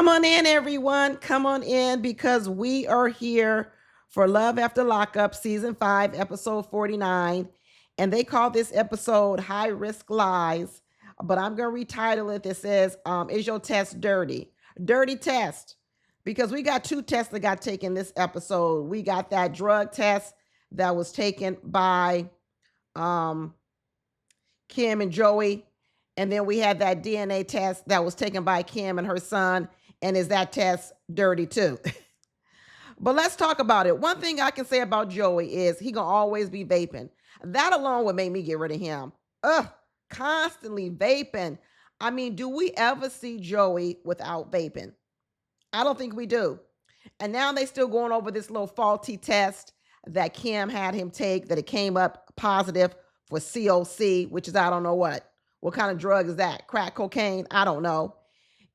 Come on in, everyone. Come on in because we are here for Love After Lockup, Season 5, Episode 49. And they call this episode High Risk Lies. But I'm going to retitle it. It says, Is your test dirty? Dirty test. Because we got two tests that got taken this episode. We got that drug test that was taken by um, Kim and Joey. And then we had that DNA test that was taken by Kim and her son. And is that test dirty too? But let's talk about it. One thing I can say about Joey is he gonna always be vaping. That alone would make me get rid of him. Ugh, constantly vaping. I mean, do we ever see Joey without vaping? I don't think we do. And now they still going over this little faulty test that Kim had him take, that it came up positive for COC, which is I don't know what. What kind of drug is that? Crack cocaine? I don't know.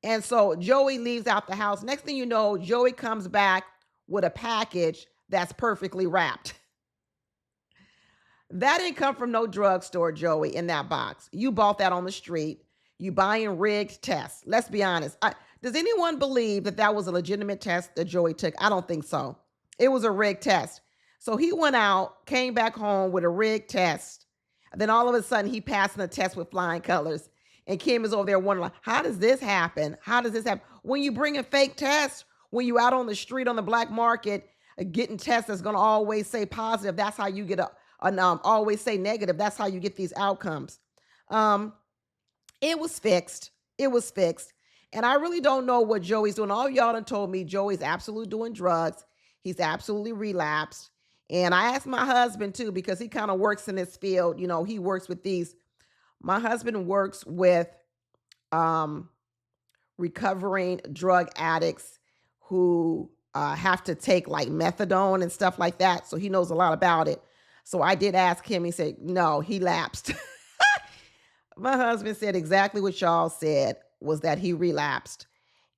And so Joey leaves out the house. Next thing you know, Joey comes back with a package that's perfectly wrapped. That didn't come from no drugstore, Joey, in that box. You bought that on the street. You buying rigged tests. Let's be honest. Does anyone believe that that was a legitimate test that Joey took? I don't think so. It was a rigged test. So he went out, came back home with a rigged test. Then all of a sudden he passed the test with flying colors. And Kim is over there wondering, like, how does this happen? How does this happen? When you bring a fake test, when you out on the street on the black market, getting tests that's going to always say positive, that's how you get always say negative. That's how you get these outcomes. It was fixed. It was fixed. And I really don't know what Joey's doing. All y'all done told me Joey's absolutely doing drugs. He's absolutely relapsed. And I asked my husband too, because he kind of works in this field. You know, he works with these. My husband works with recovering drug addicts who have to take like methadone and stuff like that. So he knows a lot about it. So I did ask him. He said, no, he lapsed. My husband said exactly what y'all said, was that he relapsed.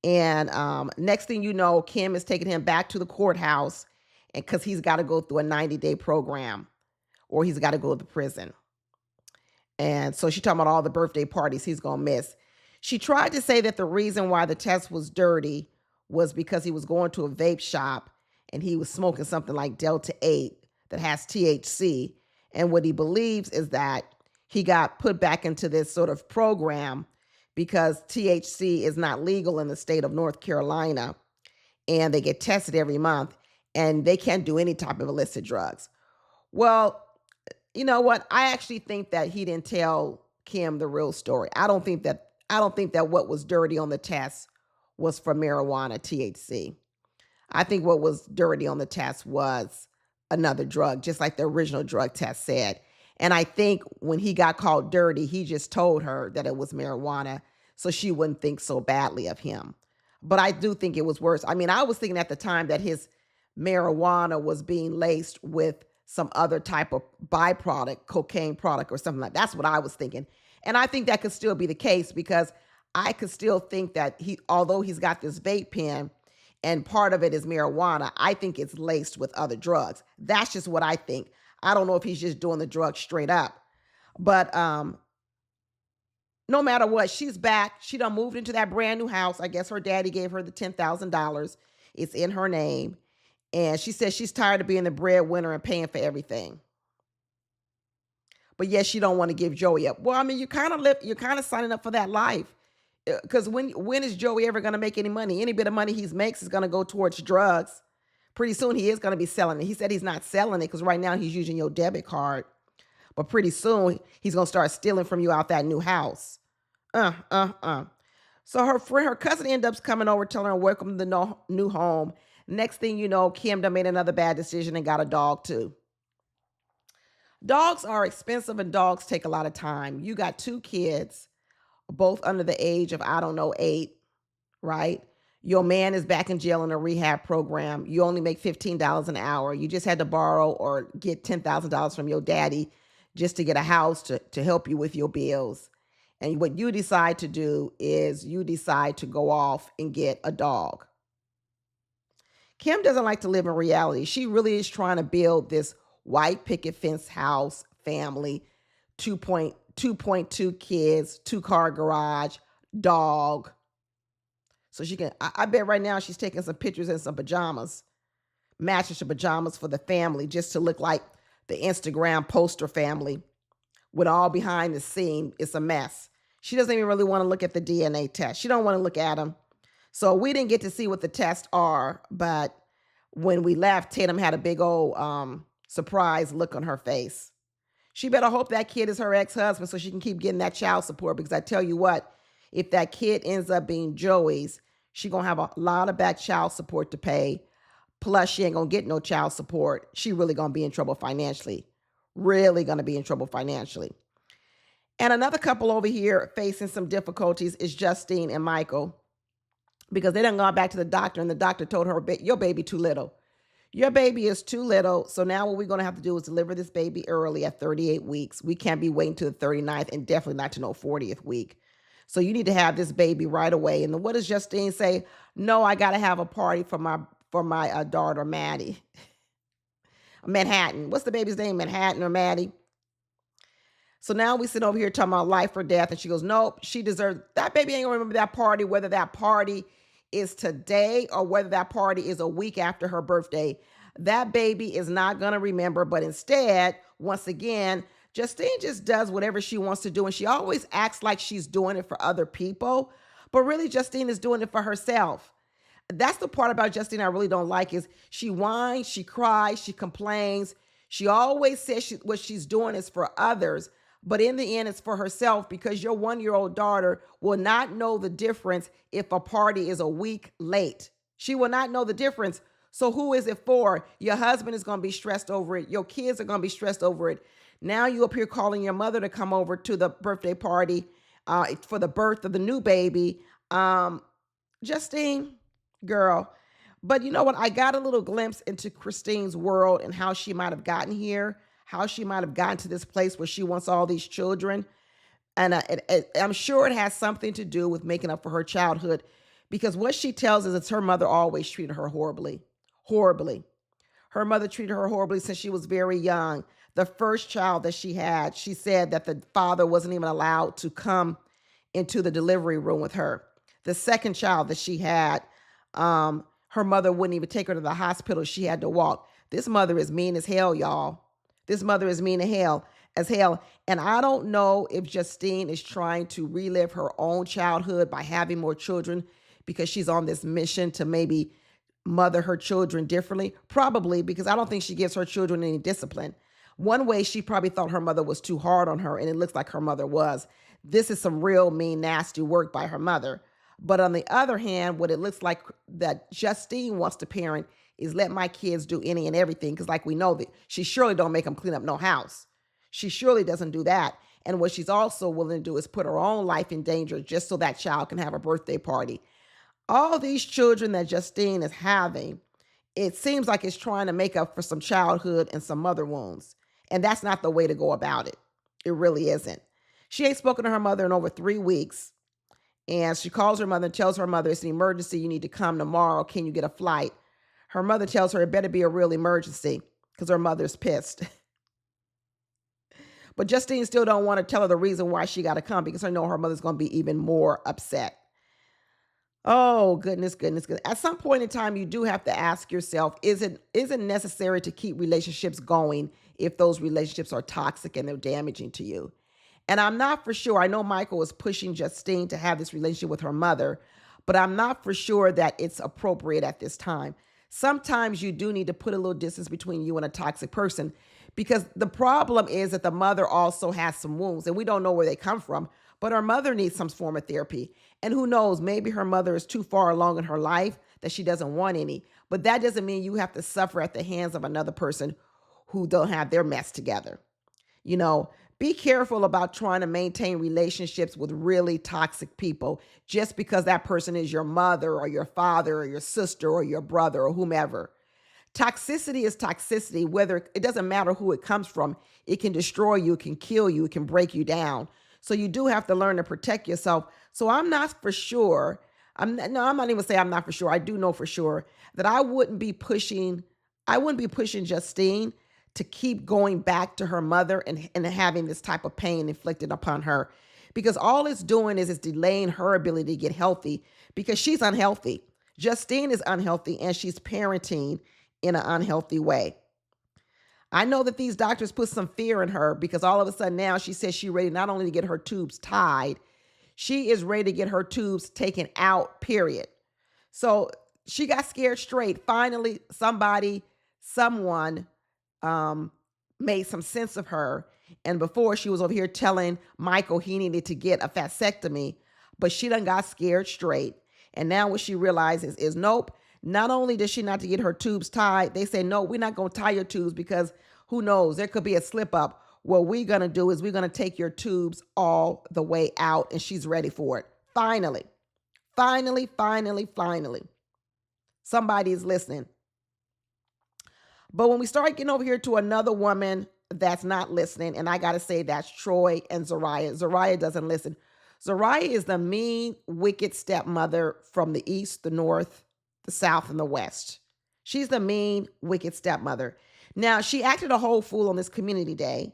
And next thing you know, Kim is taking him back to the courthouse, and because he's got to go through a 90-day program, or he's got to go to prison. And so she talking about all the birthday parties he's going to miss. She tried to say that the reason why the test was dirty was because he was going to a vape shop and he was smoking something like Delta 8 that has THC. And what he believes is that he got put back into this sort of program because THC is not legal in the state of North Carolina. And they get tested every month and they can't do any type of illicit drugs. Well, you know what? I actually think that he didn't tell Kim the real story. I don't think that what was dirty on the test was for marijuana, THC. I think what was dirty on the test was another drug, just like the original drug test said. And I think when he got called dirty, he just told her that it was marijuana so she wouldn't think so badly of him. But I do think it was worse. I mean, I was thinking at the time that his marijuana was being laced with some other type of byproduct, cocaine product or something like that. That's what I was thinking. And I think that could still be the case because I could still think that although he's got this vape pen and part of it is marijuana, I think it's laced with other drugs. That's just what I think. I don't know if he's just doing the drugs straight up. But no matter what, she's back. She done moved into that brand new house. I guess her daddy gave her the $10,000. It's in her name. And she says she's tired of being the breadwinner and paying for everything. But yes, she don't want to give Joey up. Well, I mean, you're kind of signing up for that life. Because when is Joey ever going to make any money? Any bit of money he makes is going to go towards drugs. Pretty soon he is going to be selling it. He said he's not selling it because right now he's using your debit card. But pretty soon he's going to start stealing from you out that new house. So her cousin ends up coming over, telling her welcome to the new home. Next thing you know, Kim done made another bad decision and got a dog too. Dogs are expensive and dogs take a lot of time. You got two kids, both under the age of, I don't know, 8, right? Your man is back in jail in a rehab program. You only make $15 an hour. You just had to borrow or get $10,000 from your daddy just to get a house to help you with your bills. And what you decide to do is you decide to go off and get a dog. Kim doesn't like to live in reality. She really is trying to build this white picket fence house family, 2.2 kids, 2-car garage, dog. So she can, I bet right now she's taking some pictures in some pajamas, matching some pajamas for the family, just to look like the Instagram poster family with all behind the scene. It's a mess. She doesn't even really want to look at the DNA test. She don't want to look at them. So we didn't get to see what the tests are, but when we left, Tatum had a big old surprise look on her face. She better hope that kid is her ex-husband so she can keep getting that child support, because I tell you what, if that kid ends up being Joey's, she going to have a lot of back child support to pay. Plus, she ain't going to get no child support. She really going to be in trouble financially. Really going to be in trouble financially. And another couple over here facing some difficulties is Justine and Michael, because they done gone back to the doctor, and the doctor told her, your baby too little. Your baby is too little. So now what we're going to have to do is deliver this baby early at 38 weeks. We can't be waiting to the 39th, and definitely not to no 40th week. So you need to have this baby right away. And then what does Justine say? No, I got to have a party for my daughter, Maddie. Manhattan. What's the baby's name? Manhattan or Maddie? So now we sit over here talking about life or death. And she goes, nope, she deserves, that baby ain't gonna remember that party, whether that party is today or whether that party is a week after her birthday. That baby is not gonna remember, but instead, once again, Justine just does whatever she wants to do. And she always acts like she's doing it for other people, but really Justine is doing it for herself. That's the part about Justine I really don't like, is she whines, she cries, she complains. She always says what she's doing is for others, but in the end, it's for herself, because your 1-year-old daughter will not know the difference if a party is a week late. She will not know the difference. So who is it for? Your husband is going to be stressed over it. Your kids are going to be stressed over it. Now you up here calling your mother to come over to the birthday party for the birth of the new baby. Justine, girl. But you know what? I got a little glimpse into Christine's world and how she might have gotten here, how she might have gotten to this place where she wants all these children. And I'm sure it has something to do with making up for her childhood, because what she tells us is her mother always treated her horribly, horribly. Her mother treated her horribly since she was very young. The first child that she had, she said that the father wasn't even allowed to come into the delivery room with her. The second child that she had, her mother wouldn't even take her to the hospital. She had to walk. This mother is mean as hell, y'all. This mother is mean as hell. And I don't know if Justine is trying to relive her own childhood by having more children, because she's on this mission to maybe mother her children differently. Probably, because I don't think she gives her children any discipline. One way, she probably thought her mother was too hard on her, and it looks like her mother was. This is some real mean, nasty work by her mother. But on the other hand, what it looks like that Justine wants to parent is let my kids do any and everything, because like we know that she surely don't make them clean up no house. She surely doesn't do that. And what she's also willing to do is put her own life in danger just so that child can have a birthday party. All these children that Justine is having, it seems like it's trying to make up for some childhood and some mother wounds. And that's not the way to go about it. It really isn't. She ain't spoken to her mother in over 3 weeks. And she calls her mother and tells her mother, it's an emergency. You need to come tomorrow. Can you get a flight? Her mother tells her it better be a real emergency, because her mother's pissed. But Justine still don't want to tell her the reason why she got to come, because I know her mother's going to be even more upset. Oh, goodness. At some point in time, you do have to ask yourself, is it necessary to keep relationships going if those relationships are toxic and they're damaging to you? And I'm not for sure. I know Michael is pushing Justine to have this relationship with her mother, but I'm not for sure that it's appropriate at this time. Sometimes you do need to put a little distance between you and a toxic person, because the problem is that the mother also has some wounds, and we don't know where they come from, but her mother needs some form of therapy. And who knows, maybe her mother is too far along in her life that she doesn't want any. But that doesn't mean you have to suffer at the hands of another person who don't have their mess together. You know, be careful about trying to maintain relationships with really toxic people just because that person is your mother or your father or your sister or your brother or whomever. Toxicity is toxicity, whether it doesn't matter who it comes from. It can destroy you, it can kill you, it can break you down. So you do have to learn to protect yourself. So I'm not for sure. I'm not even saying I'm not for sure. I do know for sure that I wouldn't be pushing Justine to keep going back to her mother and having this type of pain inflicted upon her, because all it's doing is it's delaying her ability to get healthy because she's unhealthy. Justine is unhealthy and she's parenting in an unhealthy way. I know that these doctors put some fear in her because all of a sudden now she says she's ready not only to get her tubes tied, she is ready to get her tubes taken out, period. So she got scared straight. Finally, someone made some sense of her. And before she was over here telling Michael he needed to get a vasectomy, but she done got scared straight. And now what she realizes is nope, not only does she not to get her tubes tied, they say, no, we're not going to tie your tubes because who knows, there could be a slip up. What we're going to do is we're going to take your tubes all the way out, and she's ready for it. Finally. Somebody is listening. But when we start getting over here to another woman that's not listening, and I got to say that's Troy and Zariah. Zariah doesn't listen. Zariah is the mean, wicked stepmother from the east, the north, the south, and the west. She's the mean, wicked stepmother. Now, she acted a whole fool on this community day.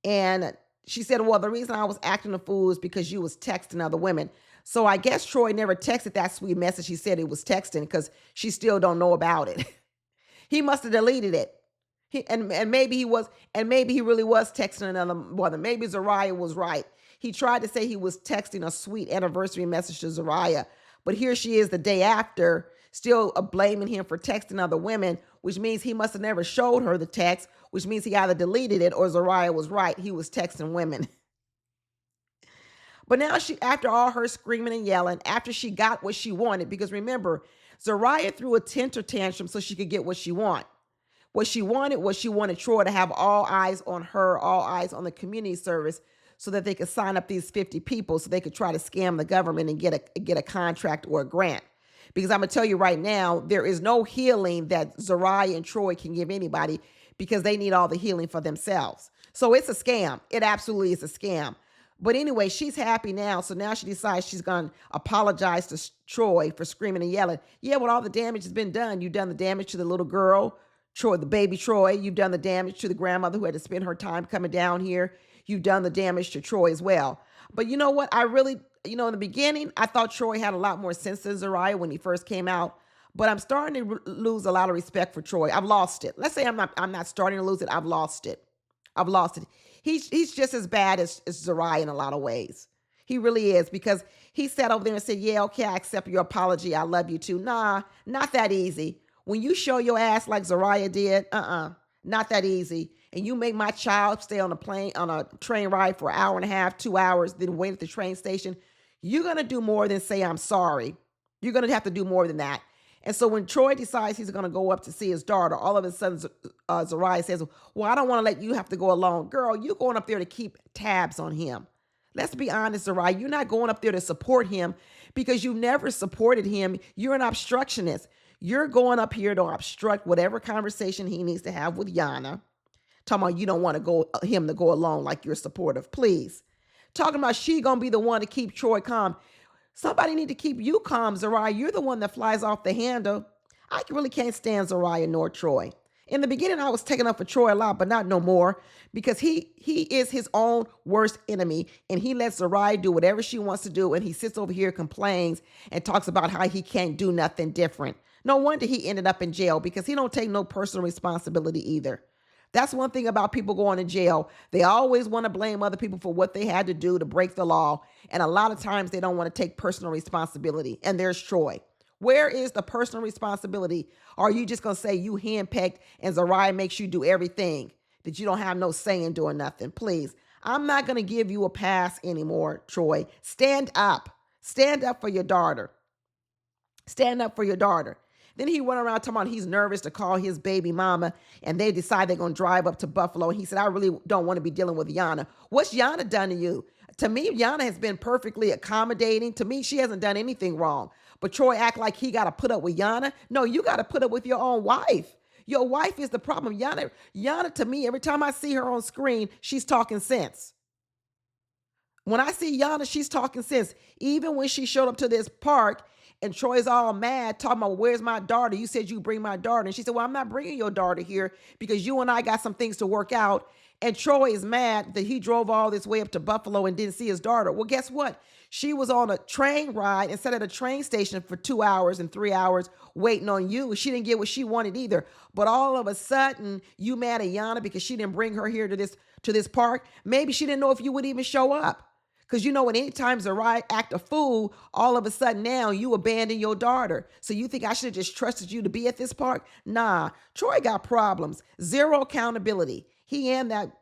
And she said, well, the reason I was acting a fool is because you was texting other women. So I guess Troy never texted that sweet message. He said he was texting because she still don't know about it. He must have deleted it. Maybe he really was texting another woman. Maybe Zariah was right. He tried to say he was texting a sweet anniversary message to Zariah, but here she is the day after, still blaming him for texting other women, which means he must have never showed her the text, which means he either deleted it or Zariah was right. He was texting women. But now after all her screaming and yelling, after she got what she wanted, because remember, Zariah threw a temper tantrum so she could get what she wanted. What she wanted was she wanted Troy to have all eyes on her, all eyes on the community service so that they could sign up these 50 people so they could try to scam the government and get a contract or a grant. Because I'm going to tell you right now, there is no healing that Zariah and Troy can give anybody because they need all the healing for themselves. So it's a scam. It absolutely is a scam. But anyway, she's happy now. So now she decides she's going to apologize to Troy for screaming and yelling. Yeah, when all the damage has been done, you've done the damage to the little girl, Troy, the baby Troy. You've done the damage to the grandmother who had to spend her time coming down here. You've done the damage to Troy as well. But you know what? I really, in the beginning, I thought Troy had a lot more sense than Zariah when he first came out. But I'm starting to lose a lot of respect for Troy. I've lost it. Let's say I'm not starting to lose it. I've lost it. He's just as bad as Zariah in a lot of ways. He really is, because he sat over there and said, yeah, okay, I accept your apology. I love you too. Nah, not that easy. When you show your ass like Zariah did, not that easy. And you make my child stay on a train ride for an hour and a half, 2 hours, then wait at the train station. You're going to do more than say, I'm sorry. You're going to have to do more than that. And so when Troy decides he's going to go up to see his daughter, all of a sudden Zariah says, well, I don't want to let you have to go alone. Girl, you're going up there to keep tabs on him. Let's be honest, Zariah. You're not going up there to support him because you never supported him. You're an obstructionist. You're going up here to obstruct whatever conversation he needs to have with Yana. Talking about you don't want him to go alone like you're supportive. Please. Talking about she going to be the one to keep Troy calm. Somebody need to keep you calm, Zariah. You're the one that flies off the handle. I really can't stand Zariah nor Troy. In the beginning, I was taking up for Troy a lot, but not no more, because he is his own worst enemy, and he lets Zariah do whatever she wants to do, and he sits over here, complains, and talks about how he can't do nothing different. No wonder he ended up in jail, because he don't take no personal responsibility either. That's one thing about people going to jail. They always want to blame other people for what they had to do to break the law. And a lot of times they don't want to take personal responsibility. And there's Troy. Where is the personal responsibility? Or are you just going to say you handpicked and Zariah makes you do everything, that you don't have no say in doing nothing? Please. I'm not going to give you a pass anymore, Troy. Stand up. Stand up for your daughter. Stand up for your daughter. Then he went around talking about he's nervous to call his baby mama, and they decide they're going to drive up to Buffalo. And he said, I really don't want to be dealing with Yana. What's Yana done to you? To me, Yana has been perfectly accommodating. To me, she hasn't done anything wrong. But Troy act like he got to put up with Yana. No, you got to put up with your own wife. Your wife is the problem. Yana, to me, every time I see her on screen, she's talking sense. When I see Yana, she's talking sense. Even when she showed up to this park, and Troy's all mad, talking about, where's my daughter? You said you bring my daughter. And she said, well, I'm not bringing your daughter here because you and I got some things to work out. And Troy is mad that he drove all this way up to Buffalo and didn't see his daughter. Well, guess what? She was on a train ride and sat at a train station for 2 hours and 3 hours waiting on you. She didn't get what she wanted either. But all of a sudden, you mad at Yana because she didn't bring her here to this park. Maybe she didn't know if you would even show up. Because you know, when any times a right act a fool, all of a sudden now you abandon your daughter. So you think I should have just trusted you to be at this park? Nah, Troy got problems. Zero accountability. He and that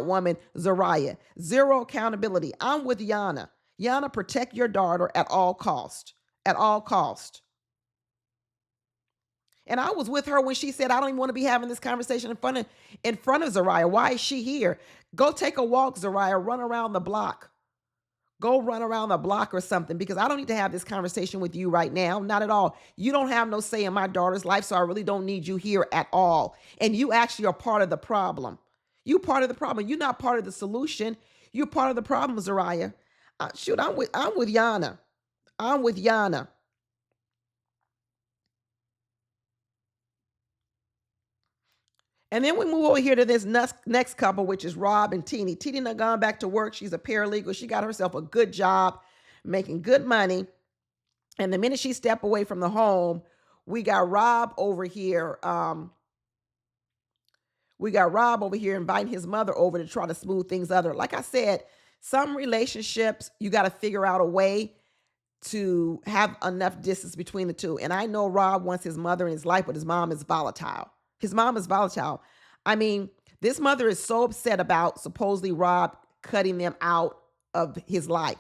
woman, Zariah. Zero accountability. I'm with Yana. Yana, protect your daughter at all cost. At all cost. And I was with her when she said, I don't even want to be having this conversation in front of Zariah. Why is she here? Go take a walk, Zariah. Run around the block. Go run around the block or something, because I don't need to have this conversation with you right now. Not at all. You don't have no say in my daughter's life, so I really don't need you here at all. And you actually are part of the problem. You part of the problem. You're not part of the solution. You're part of the problem, Zariah. Shoot, I'm with Yana. I'm with Yana. And then we move over here to this next couple, which is Rob and Teenie. Teenie done gone back to work. She's a paralegal. She got herself a good job, making good money. And the minute she stepped away from the home, we got Rob over here. Inviting his mother over to try to smooth things other. Like I said, some relationships, you got to figure out a way to have enough distance between the two. And I know Rob wants his mother in his life, but his mom is volatile. His mom is volatile. I mean, this mother is so upset about supposedly Rob cutting them out of his life.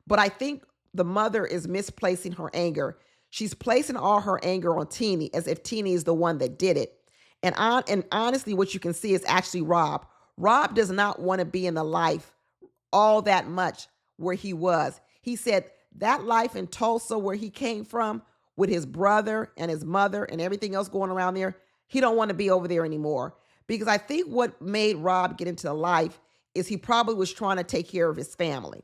But I think the mother is misplacing her anger. She's placing all her anger on Teenie as if Teenie is the one that did it. And honestly, what you can see is actually Rob. Rob does not want to be in the life all that much where he was. He said that life in Tulsa where he came from with his brother and his mother and everything else going around there, he don't want to be over there anymore. Because I think what made Rob get into the life is he probably was trying to take care of his family,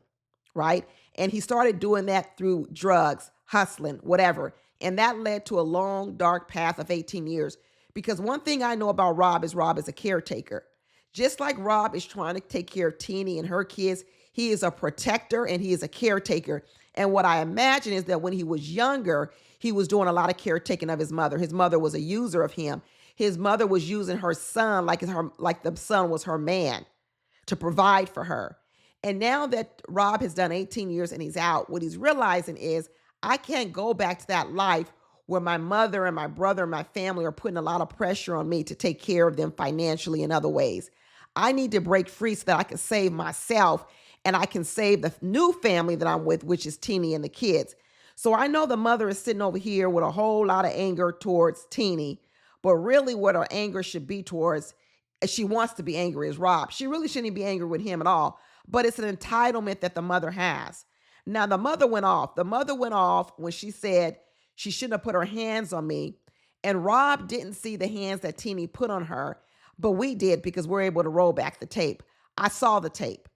right? And he started doing that through drugs, hustling, whatever. And that led to a long, dark path of 18 years. Because one thing I know about Rob is a caretaker. Just like Rob is trying to take care of Teenie and her kids, he is a protector and he is a caretaker. And what I imagine is that when he was younger, he was doing a lot of caretaking of his mother. His mother was a user of him. His mother was using her son like the son was her man to provide for her. And now that Rob has done 18 years and he's out, what he's realizing is I can't go back to that life where my mother and my brother and my family are putting a lot of pressure on me to take care of them financially in other ways. I need to break free so that I can save myself and I can save the new family that I'm with, which is Teenie and the kids. So I know the mother is sitting over here with a whole lot of anger towards Teenie, but really what her anger should be towards, she wants to be angry, is Rob. She really shouldn't be angry with him at all, but it's an entitlement that the mother has. Now, the mother went off. The mother went off when she said she shouldn't have put her hands on me. And Rob didn't see the hands that Teenie put on her, but we did because we're able to roll back the tape. I saw the tape.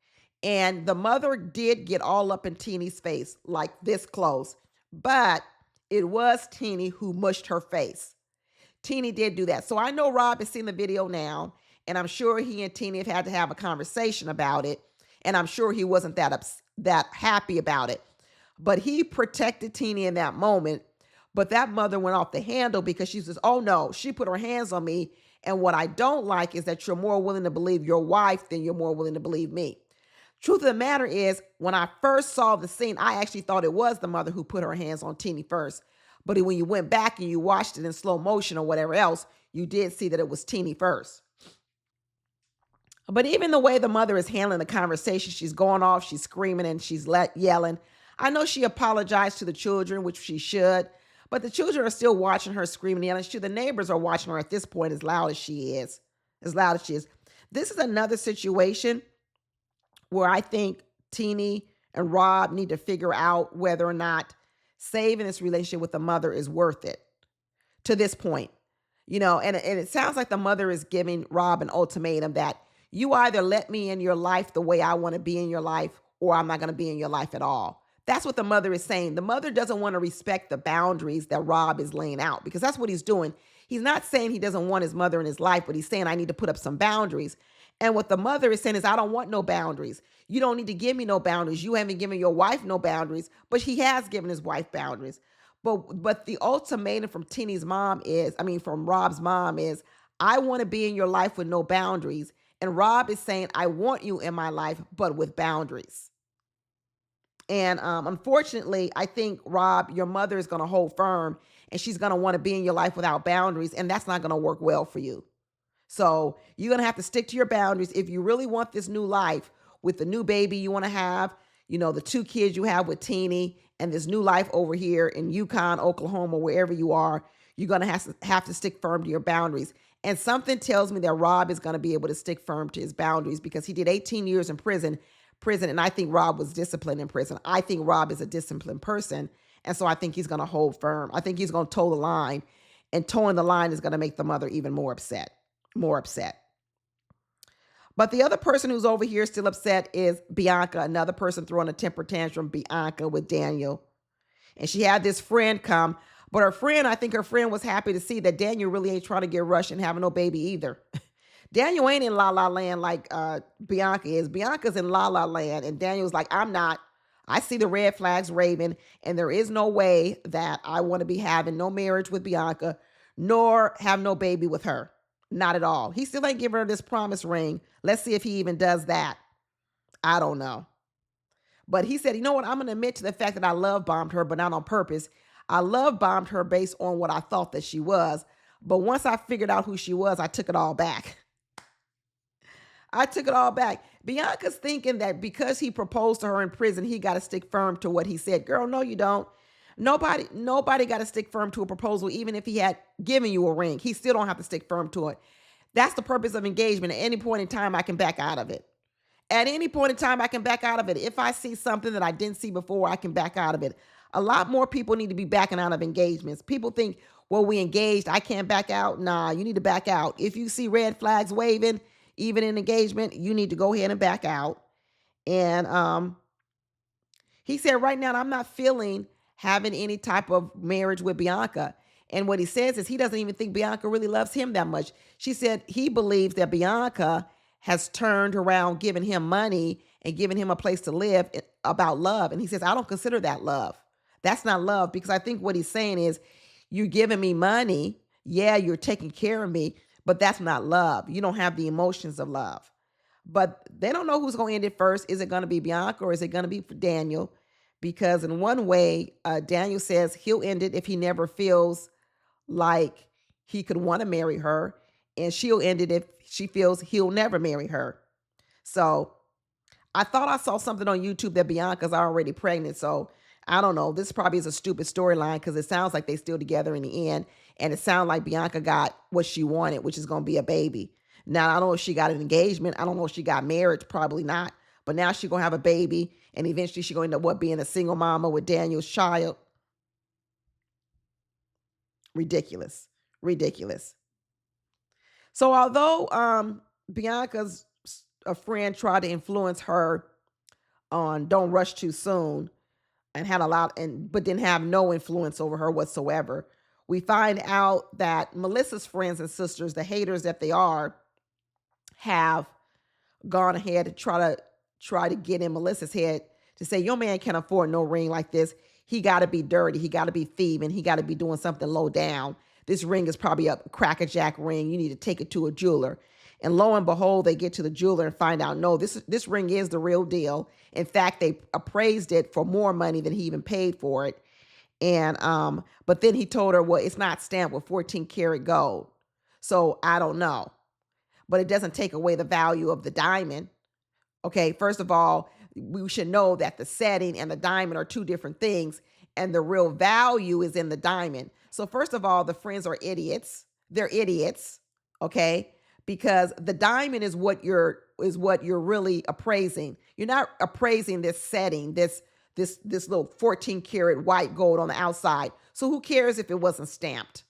And the mother did get all up in Teenie's face, like this close. But it was Teenie who mushed her face. Teenie did do that. So I know Rob has seen the video now, and I'm sure he and Teenie have had to have a conversation about it. And I'm sure he wasn't that happy about it. But he protected Teenie in that moment. But that mother went off the handle because she says, oh no, she put her hands on me. And what I don't like is that you're more willing to believe your wife than you're more willing to believe me. Truth of the matter is, when I first saw the scene, I actually thought it was the mother who put her hands on Teenie first. But when you went back and you watched it in slow motion or whatever else, you did see that it was Teenie first. But even the way the mother is handling the conversation, she's going off, she's screaming and she's yelling. I know she apologized to the children, which she should, but the children are still watching her screaming and yelling. The neighbors are watching her at this point as loud as she is. This is another situation where I think Teenie and Rob need to figure out whether or not saving this relationship with the mother is worth it to this point. And it sounds like the mother is giving Rob an ultimatum that you either let me in your life the way I want to be in your life, or I'm not going to be in your life at all. That's what the mother is saying. The mother doesn't want to respect the boundaries that Rob is laying out, because that's what he's doing. He's not saying he doesn't want his mother in his life, but he's saying I need to put up some boundaries. And what the mother is saying is, I don't want no boundaries. You don't need to give me no boundaries. You haven't given your wife no boundaries, but he has given his wife boundaries. But the ultimatum from Teeny's mom is, I mean, from Rob's mom is, I want to be in your life with no boundaries. And Rob is saying, I want you in my life, but with boundaries. And unfortunately, I think, Rob, your mother is going to hold firm and she's going to want to be in your life without boundaries. And that's not going to work well for you. So you're going to have to stick to your boundaries if you really want this new life with the new baby you want to have, the 2 kids you have with Teeny, and this new life over here in Yukon, Oklahoma, wherever you are. You're going to have to stick firm to your boundaries. And something tells me that Rob is going to be able to stick firm to his boundaries because he did 18 years in prison, and I think Rob was disciplined in prison. I think Rob is a disciplined person, and so I think he's going to hold firm. I think he's going to toe the line, and toeing the line is going to make the mother even more upset. But the other person who's over here still upset is Bianca, another person throwing a temper tantrum, Bianca with Daniel. And she had this friend come, but I think her friend was happy to see that Daniel really ain't trying to get rushed and having no baby either. Daniel ain't in La La Land like Bianca is. Bianca's in La La Land, and Daniel's like, I'm not. I see the red flags waving, and there is no way that I want to be having no marriage with Bianca, nor have no baby with her. Not at all. He still ain't giving her this promise ring. Let's see if he even does that. I don't know. But he said, you know what? I'm going to admit to the fact that I love bombed her, but not on purpose. I love bombed her based on what I thought that she was. But once I figured out who she was, I took it all back. Bianca's thinking that because he proposed to her in prison, he got to stick firm to what he said. Girl, no, you don't. Nobody got to stick firm to a proposal, even if he had given you a ring. He still don't have to stick firm to it. That's the purpose of engagement. At any point in time, I can back out of it. If I see something that I didn't see before, I can back out of it. A lot more people need to be backing out of engagements. People think, well, we engaged, I can't back out. Nah, you need to back out. If you see red flags waving, even in engagement, you need to go ahead and back out. And he said, right now, I'm not feeling having any type of marriage with Bianca. And what he says is he doesn't even think Bianca really loves him that much. She said he believes that Bianca has turned around, giving him money and giving him a place to live about love. And he says, I don't consider that love. That's not love, because I think what he's saying is, you're giving me money. Yeah, you're taking care of me, but that's not love. You don't have the emotions of love. But they don't know who's going to end it first. Is it going to be Bianca or is it going to be Daniel? Because in one way, Daniel says he'll end it if he never feels like he could want to marry her. And she'll end it if she feels he'll never marry her. So I thought I saw something on YouTube that Bianca's already pregnant. So I don't know. This probably is a stupid storyline because it sounds like they're still together in the end. And it sounds like Bianca got what she wanted, which is going to be a baby. Now, I don't know if she got an engagement. I don't know if she got married. Probably not. But now she's going to have a baby. And eventually she's going to end up being a single mama with Daniel's child. Ridiculous. So although Bianca's a friend tried to influence her on don't rush too soon and had a lot, but didn't have no influence over her whatsoever, we find out that Melissa's friends and sisters, the haters that they are, have gone ahead to try to get in Melissa's head to say, your man can't afford no ring like this. He got to be dirty. He got to be thieving. He got to be doing something low down. This ring is probably a crackerjack ring. You need to take it to a jeweler. And lo and behold, they get to the jeweler and find out, no, this ring is the real deal. In fact, they appraised it for more money than he even paid for it. And but then he told her, well, it's not stamped with 14 karat gold. So I don't know. But it doesn't take away the value of the diamond. Okay, first of all, we should know that the setting and the diamond are two different things, and the real value is in the diamond. So first of all, the friends are idiots. They're idiots, okay? Because the diamond is what you're really appraising. You're not appraising this setting, this little 14 karat white gold on the outside. So who cares if it wasn't stamped?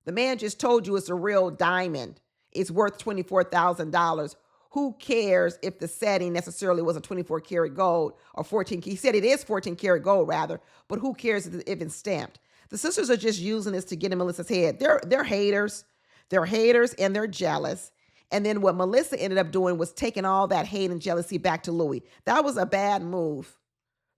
The man just told you it's a real diamond. It's worth $24,000. Who cares if the setting necessarily was a 24 karat gold or 14? He said it is 14 karat gold rather, but who cares if it's stamped? The sisters are just using this to get in Melissa's head. They're haters. They're haters and they're jealous. And then what Melissa ended up doing was taking all that hate and jealousy back to Louie. That was a bad move.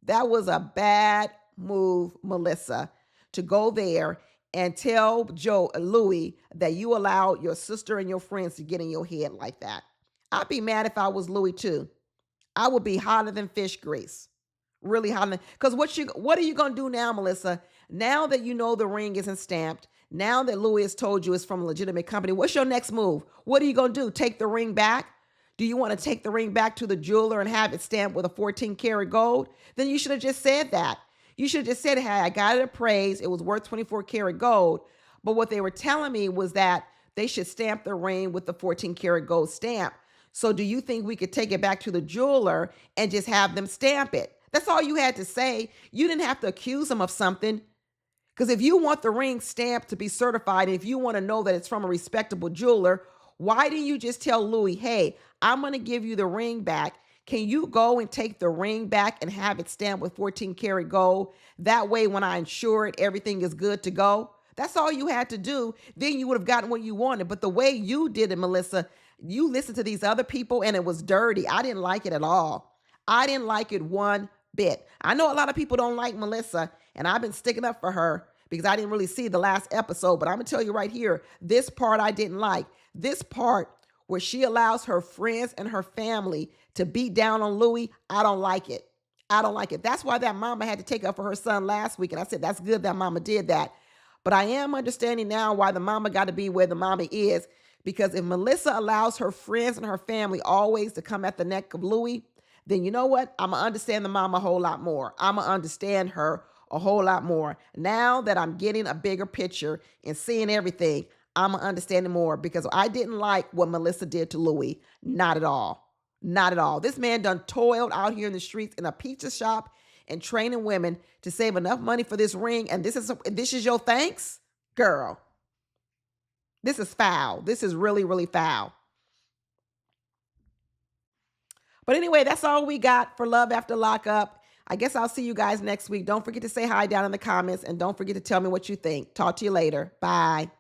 That was a bad move, Melissa, to go there and tell Louie that you allowed your sister and your friends to get in your head like that. I'd be mad if I was Louie too. I would be hotter than fish grease. Really hotter. Because what are you going to do now, Melissa? Now that you know the ring isn't stamped, now that Louie has told you it's from a legitimate company, what's your next move? What are you going to do? Take the ring back? Do you want to take the ring back to the jeweler and have it stamped with a 14 karat gold? Then you should have just said that. You should have just said, hey, I got it appraised. It was worth 24 karat gold. But what they were telling me was that they should stamp the ring with the 14 karat gold stamp. So do you think we could take it back to the jeweler and just have them stamp it? That's all you had to say. You didn't have to accuse them of something. Because if you want the ring stamped to be certified, and if you want to know that it's from a respectable jeweler, why didn't you just tell Louie, hey, I'm going to give you the ring back. Can you go and take the ring back and have it stamped with 14 karat gold? That way, when I insure it, everything is good to go. That's all you had to do. Then you would have gotten what you wanted. But the way you did it, Melissa, you listened to these other people and it was dirty. I didn't like it at all. I didn't like it one bit. I know a lot of people don't like Melissa, and I've been sticking up for her because I didn't really see the last episode. But I'm going to tell you right here, this part I didn't like. This part where she allows her friends and her family to beat down on Louie, I don't like it. I don't like it. That's why that mama had to take up for her son last week. And I said, that's good that mama did that. But I am understanding now why the mama got to be where the mama is. Because if Melissa allows her friends and her family always to come at the neck of Louie, then you know what? I'm going to understand the mama a whole lot more. I'm going to understand her a whole lot more. Now that I'm getting a bigger picture and seeing everything, I'm going to understand it more, because I didn't like what Melissa did to Louie. Not at all. Not at all. This man done toiled out here in the streets in a pizza shop and training women to save enough money for this ring. And this is your thanks? Girl, this is foul. This is really, really foul. But anyway, that's all we got for Love After Lockup. I guess I'll see you guys next week. Don't forget to say hi down in the comments, and don't forget to tell me what you think. Talk to you later. Bye.